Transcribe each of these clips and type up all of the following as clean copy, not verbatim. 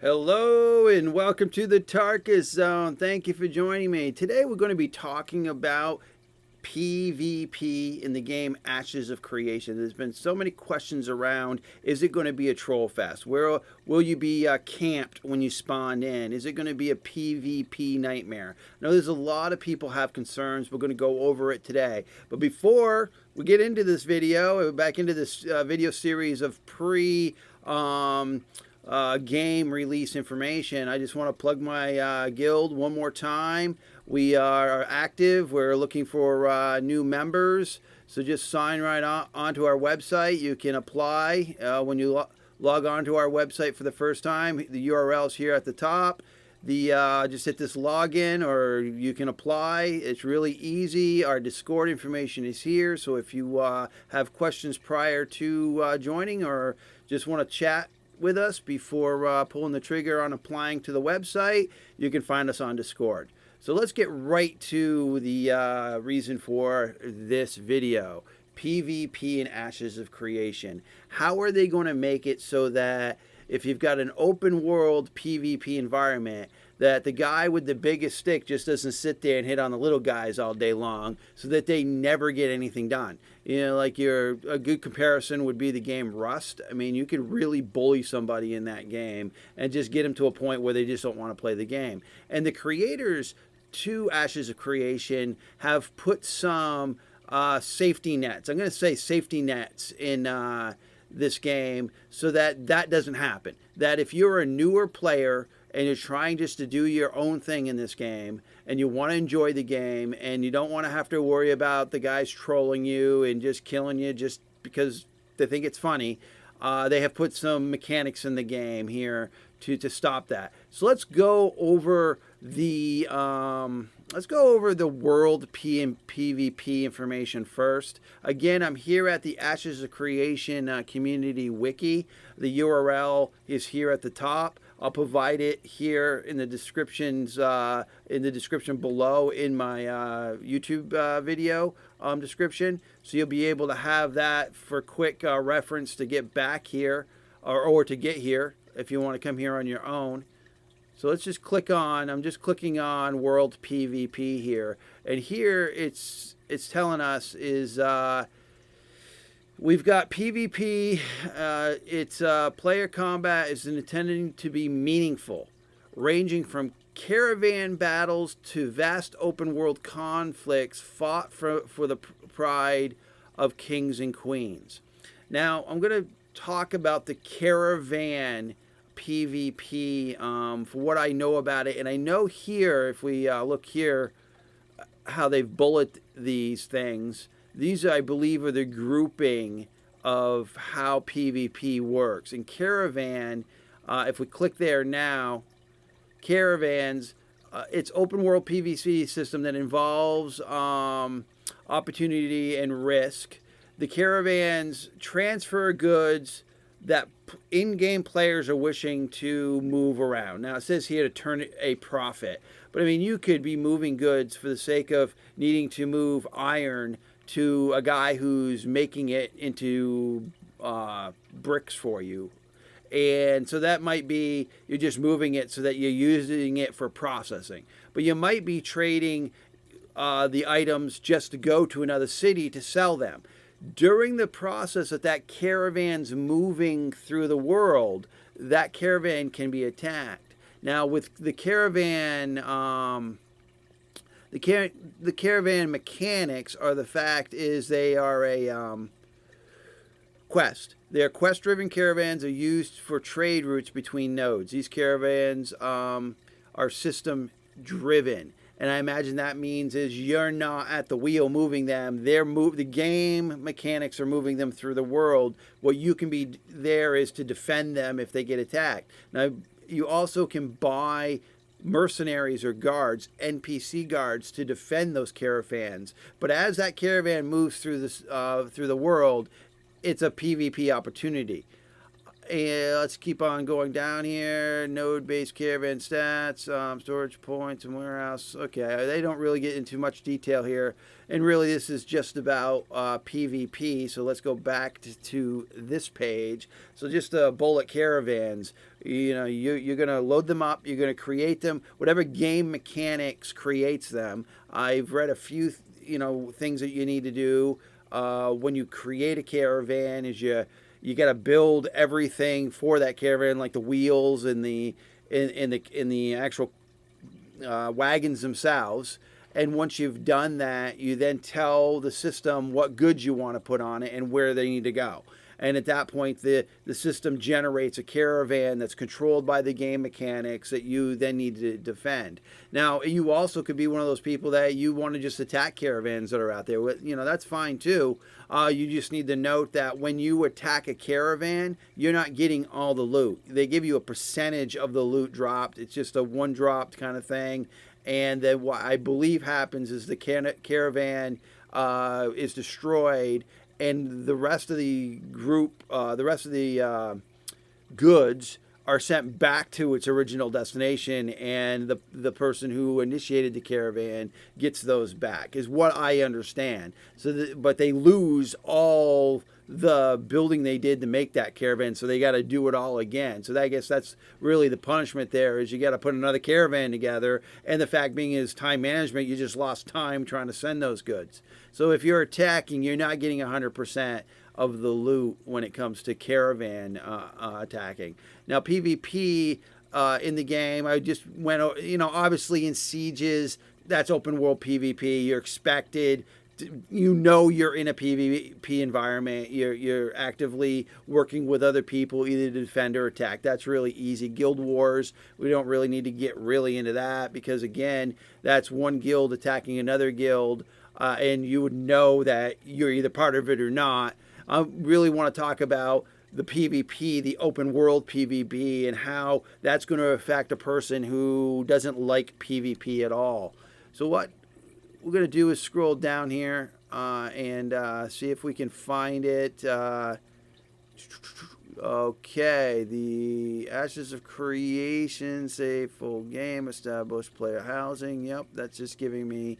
Hello and welcome to the Tarkis Zone. Thank you for joining me. Today we're going to be talking about PvP in the game Ashes of Creation. There's been so many questions around. Is it going to be a troll fest? Where will you be camped when you spawn in? Is it going to be a PvP nightmare? I know there's a lot of people have concerns. We're going to go over it today. But before we get into this video, back into this video series of game release information, I just want to plug my guild one more time. We are active. We're looking for new members. So just sign right onto our website. You can apply when you log on to our website for the first time. The URL is here at the top. Just hit this login or you can apply. It's really easy. Our Discord information is here. So if you have questions prior to joining or just want to chat with us before pulling the trigger on applying to the website, you can find us on Discord. So let's get right to the reason for this video. PvP and Ashes of Creation. How are they going to make it so that if you've got an open world PvP environment, that the guy with the biggest stick just doesn't sit there and hit on the little guys all day long so that they never get anything done? You know, like a good comparison would be the game Rust. I mean, you could really bully somebody in that game and just get them to a point where they just don't want to play the game. And the creators to Ashes of Creation have put some safety nets. I'm going to say safety nets in this game so that that doesn't happen. That if you're a newer player and you're trying just to do your own thing in this game and you want to enjoy the game and you don't want to have to worry about the guys trolling you and just killing you just because they think it's funny, they have put some mechanics in the game here to stop that. So let's go over the world PvP information first. Again, I'm here at the Ashes of Creation community wiki. The URL is here at the top. I'll provide it here in the descriptions in the description below in my YouTube video description. So you'll be able to have that for quick reference to get back here or to get here if you want to come here on your own. So let's just click on, I'm just clicking on World PvP here. And here it's telling us is we've got PvP. It's player combat is intended to be meaningful, ranging from caravan battles to vast open world conflicts fought for the pride of kings and queens. Now, I'm going to talk about the caravan PvP for what I know about it. And I know here, if we look here, how they've bullet these things. These, I believe, are the grouping of how PvP works. And Caravan, if we click there now, Caravans, it's open world PvP system that involves opportunity and risk. The Caravans transfer goods that in-game players are wishing to move around. Now, it says here to turn a profit. But, I mean, you could be moving goods for the sake of needing to move iron to a guy who's making it into bricks for you. And so that might be you're just moving it so that you're using it for processing. But you might be trading the items just to go to another city to sell them. During the process of that caravan's moving through the world, that caravan can be attacked. Now, with the caravan, the caravan mechanics are the fact is they are a quest. Their quest-driven caravans are used for trade routes between nodes. These caravans are system-driven. And I imagine that means is you're not at the wheel moving them. The game mechanics are moving them through the world. What you can be there is to defend them if they get attacked. Now, you also can buy mercenaries or guards, NPC guards, to defend those caravans. But as that caravan moves through the world, it's a PvP opportunity. And let's keep on going down here. Node-based caravan stats, storage points, and warehouse. Okay, they don't really get into much detail here. And really, this is just about PvP. So let's go back to this page. So just bullet caravans. You know, you're going to load them up. You're going to create them. Whatever game mechanics creates them. I've read a few, things that you need to do when you create a caravan. Is you got to build everything for that caravan, like the wheels and the actual wagons themselves. And once you've done that, you then tell the system what goods you want to put on it and where they need to go. And at that point, the system generates a caravan that's controlled by the game mechanics that you then need to defend. Now, you also could be one of those people that you want to just attack caravans that are out there. That's fine too. You just need to note that when you attack a caravan, you're not getting all the loot. They give you a percentage of the loot dropped. It's just a one dropped kind of thing. And then what I believe happens is the caravan is destroyed, and the rest of the group, the rest of the goods are sent back to its original destination, and the person who initiated the caravan gets those back, is what I understand. But they lose all the building they did to make that caravan, so they got to do it all again. So I guess that's really the punishment there, is you got to put another caravan together, and the fact being is time management, you just lost time trying to send those goods. So if you're attacking, you're not getting 100% of the loot when it comes to caravan attacking. Now PvP in the game, I just went, obviously in sieges, that's open world PvP. You're expected, you're in a PvP environment. You're actively working with other people, either to defend or attack. That's really easy. Guild wars, we don't really need to get really into that, because again, that's one guild attacking another guild, and you would know that you're either part of it or not. I really want to talk about the PvP, the open world PvP, and how that's going to affect a person who doesn't like PvP at all. So what we're going to do is scroll down here and see if we can find it. Okay, the Ashes of Creation, say full game, established player housing. Yep, that's just giving me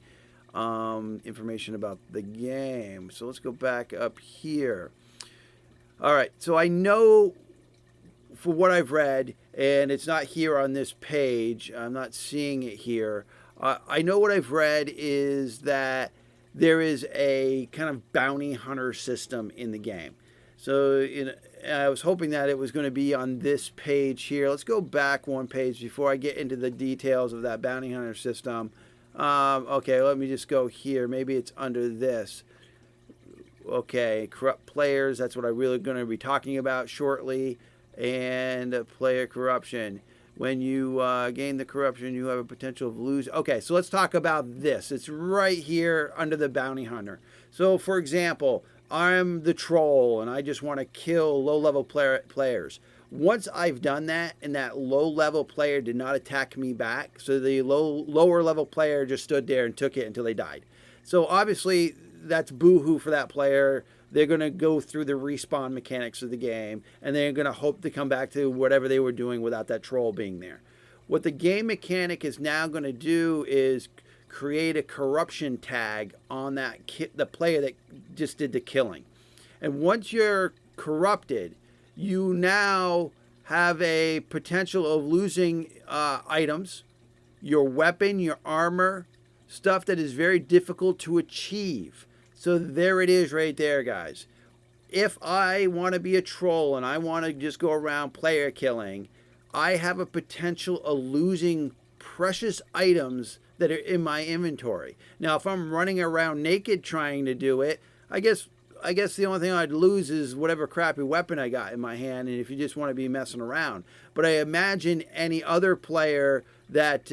information about the game. So let's go back up here. All right, so I know for what I've read, and it's not here on this page, I'm not seeing it here. I know what I've read is that there is a kind of bounty hunter system in the game. So I was hoping that it was going to be on this page here. Let's go back one page before I get into the details of that bounty hunter system. Okay, let me just go here. Maybe it's under this. Okay, corrupt players. That's what I'm really going to be talking about shortly. And player corruption. When you gain the corruption, you have a potential of losing. Okay, so let's talk about this. It's right here under the bounty hunter. So, for example, I'm the troll, and I just want to kill low-level players. Once I've done that, and that low-level player did not attack me back, so the lower-level player just stood there and took it until they died. So, obviously, that's boo-hoo for that player. They're going to go through the respawn mechanics of the game, and they're going to hope to come back to whatever they were doing without that troll being there. What the game mechanic is now going to do is create a corruption tag on that the player that just did the killing. And once you're corrupted, you now have a potential of losing items, your weapon, your armor, stuff that is very difficult to achieve. So there it is right there, guys. If I want to be a troll and I want to just go around player killing, I have a potential of losing precious items that are in my inventory. Now, if I'm running around naked trying to do it, I guess the only thing I'd lose is whatever crappy weapon I got in my hand, and if you just want to be messing around. But I imagine any other player that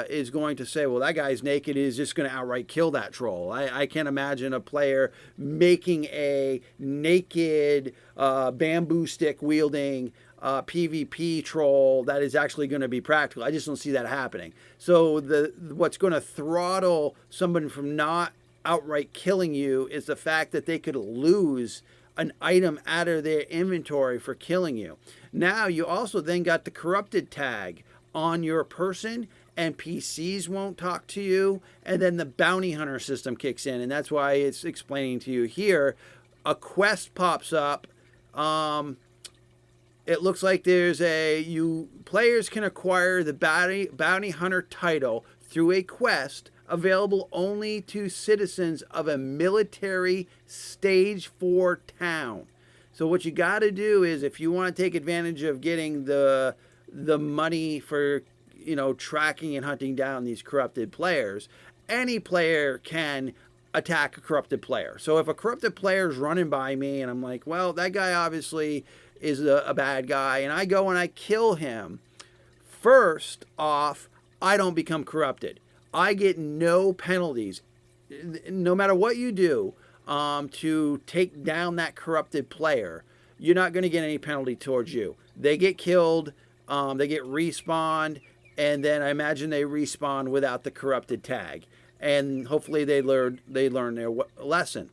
is going to say, well, that guy's naked, is just going to outright kill that troll. I can't imagine a player making a naked bamboo stick wielding PvP troll that is actually going to be practical. I just don't see that happening. So what's going to throttle someone from not outright killing you is the fact that they could lose an item out of their inventory for killing you. Now you also then got the corrupted tag on your person, NPCs won't talk to you, and then the bounty hunter system kicks in, and that's why it's explaining to you here. A quest pops up. It looks like there's players can acquire the bounty hunter title through a quest available only to citizens of a military stage 4 town. So what you got to do is, if you want to take advantage of getting the money for, tracking and hunting down these corrupted players, any player can attack a corrupted player. So if a corrupted player is running by me and I'm like, well, that guy obviously is a bad guy, and I go and I kill him, first off, I don't become corrupted. I get no penalties, no matter what you do, to take down that corrupted player. You're not going to get any penalty towards you. They get killed, they get respawned, and then I imagine they respawn without the corrupted tag. And hopefully they learn their lesson.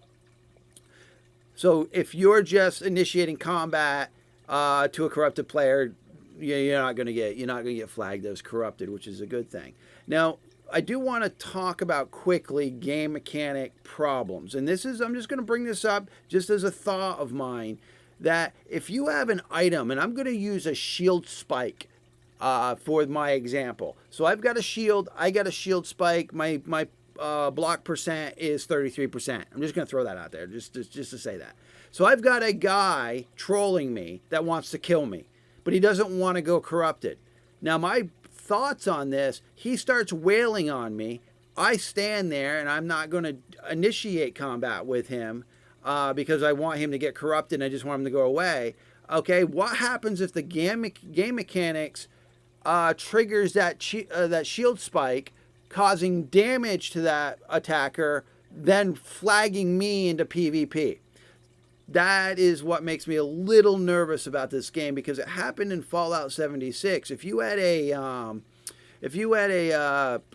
So if you're just initiating combat to a corrupted player, you're not going to get flagged as corrupted, which is a good thing. Now, I do want to talk about quickly game mechanic problems. And I'm just going to bring this up just as a thought of mine, that if you have an item, and I'm going to use a shield spike for my example. So I've got a shield, I got a shield spike, my block percent is 33%. I'm just going to throw that out there just to say that. So I've got a guy trolling me that wants to kill me, but he doesn't want to go corrupted. Now my thoughts on this, he starts wailing on me. I stand there and I'm not going to initiate combat with him because I want him to get corrupted and I just want him to go away. Okay, what happens if the game mechanics triggers that shield spike, causing damage to that attacker, then flagging me into PvP? That is what makes me a little nervous about this game, because it happened in Fallout 76. If you had a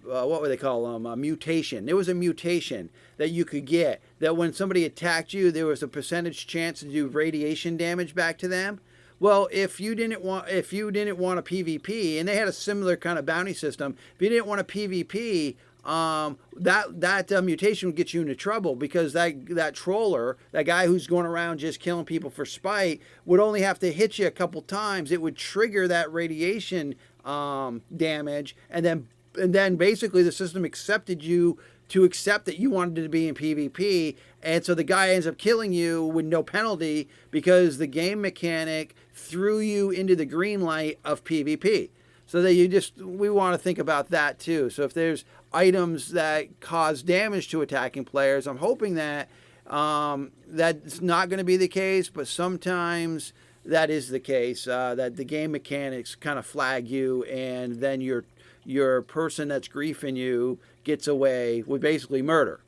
what would they call them? A mutation. There was a mutation that you could get that when somebody attacked you, there was a percentage chance to do radiation damage back to them. Well, if you didn't want a PvP, and they had a similar kind of bounty system, if you didn't want a PvP, that mutation would get you into trouble, because that troller, that guy who's going around just killing people for spite, would only have to hit you a couple times. It would trigger that radiation damage, and then basically the system accepted you to accept that you wanted to be in PvP, and so the guy ends up killing you with no penalty because the game mechanic threw you into the green light of PvP. So that we want to think about that too. So if there's items that cause damage to attacking players, I'm hoping that that's not going to be the case, but sometimes that is the case, that the game mechanics kind of flag you, and then your person that's griefing you gets away with basically murder.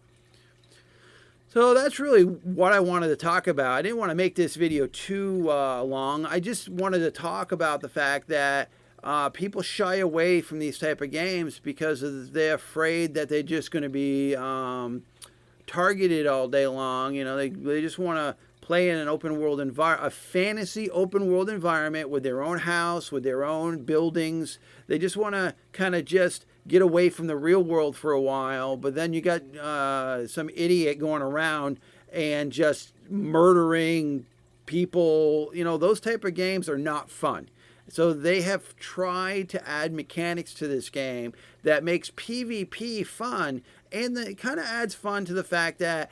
So that's really what I wanted to talk about. I didn't want to make this video too long. I just wanted to talk about the fact that people shy away from these type of games because they're afraid that they're just going to be targeted all day long. They just want to play in an open world environment, a fantasy open world environment with their own house, with their own buildings. They just want to kind of just get away from the real world for a while. But then you got some idiot going around and just murdering people. Those type of games are not fun. So they have tried to add mechanics to this game that makes PvP fun, and it kind of adds fun to the fact that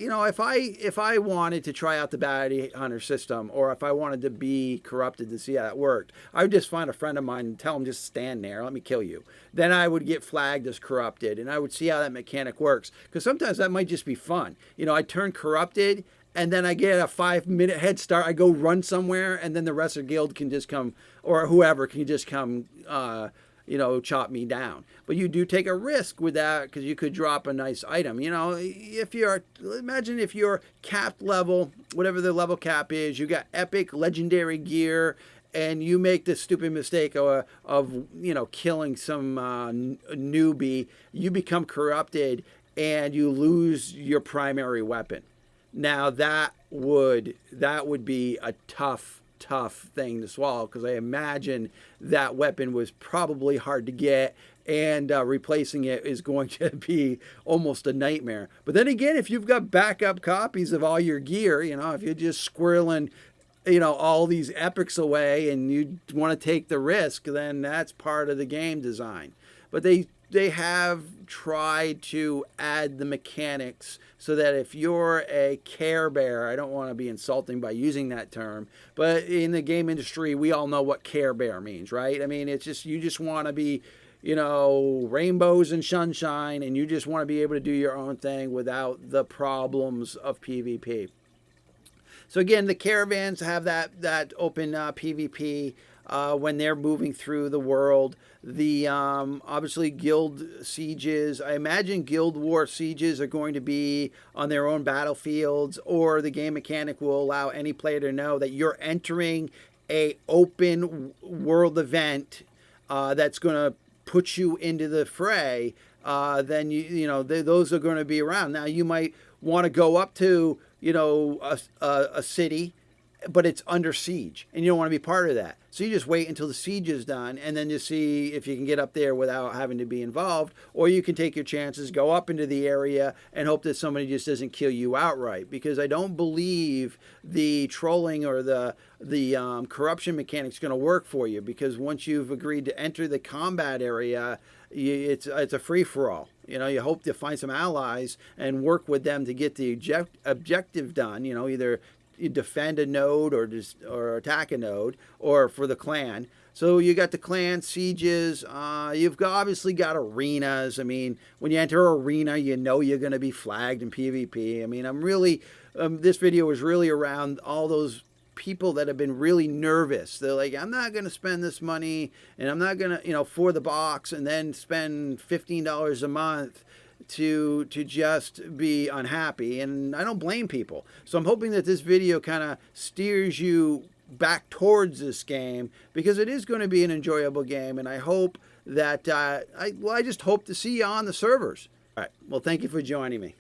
if I wanted to try out the bounty hunter system, or if I wanted to be corrupted to see how that worked, I would just find a friend of mine and tell him, just stand there, let me kill you. Then I would get flagged as corrupted, and I would see how that mechanic works, because sometimes that might just be fun. I turn corrupted, and then I get a 5-minute head start. I go run somewhere, and then the rest of the guild can just come, or whoever can just come, chop me down. But you do take a risk with that, because you could drop a nice item. Imagine if you're capped level, whatever the level cap is, you got epic legendary gear, and you make this stupid mistake of killing some newbie. You become corrupted, and you lose your primary weapon. Now that would be a tough thing to swallow, because I imagine that weapon was probably hard to get, and replacing it is going to be almost a nightmare. But then again, if you've got backup copies of all your gear, if you're just squirreling all these epics away and you want to take the risk, then that's part of the game design. But they have tried to add the mechanics so that if you're a Care Bear, I don't want to be insulting by using that term, but in the game industry, we all know what Care Bear means, right? I mean, it's just, you just want to be, rainbows and sunshine, and you just want to be able to do your own thing without the problems of PvP. So again, the caravans have that open PvP when they're moving through the world. The obviously guild sieges, I imagine guild war sieges are going to be on their own battlefields, or the game mechanic will allow any player to know that you're entering a open world event that's going to put you into the fray. Then those are going to be around. Now you might want to go up to a city, but it's under siege, and you don't want to be part of that. So you just wait until the siege is done, and then you see if you can get up there without having to be involved, or you can take your chances, go up into the area, and hope that somebody just doesn't kill you outright. Because I don't believe the trolling or the corruption mechanic's going to work for you, because once you've agreed to enter the combat area, it's a free-for-all. You hope to find some allies and work with them to get the objective done. Either you defend a node or attack a node, or for the clan. So you got the clan sieges. You've obviously got arenas. I mean, when you enter an arena, you're going to be flagged in PvP. I mean, I'm really this video is really around all those people that have been really nervous. They're like, I'm not going to spend this money, and I'm not going to, for the box, and then spend $15 a month to just be unhappy. And I don't blame people. So I'm hoping that this video kind of steers you back towards this game, because it is going to be an enjoyable game, and I hope that I just hope to see you on the servers. All right. Well, thank you for joining me.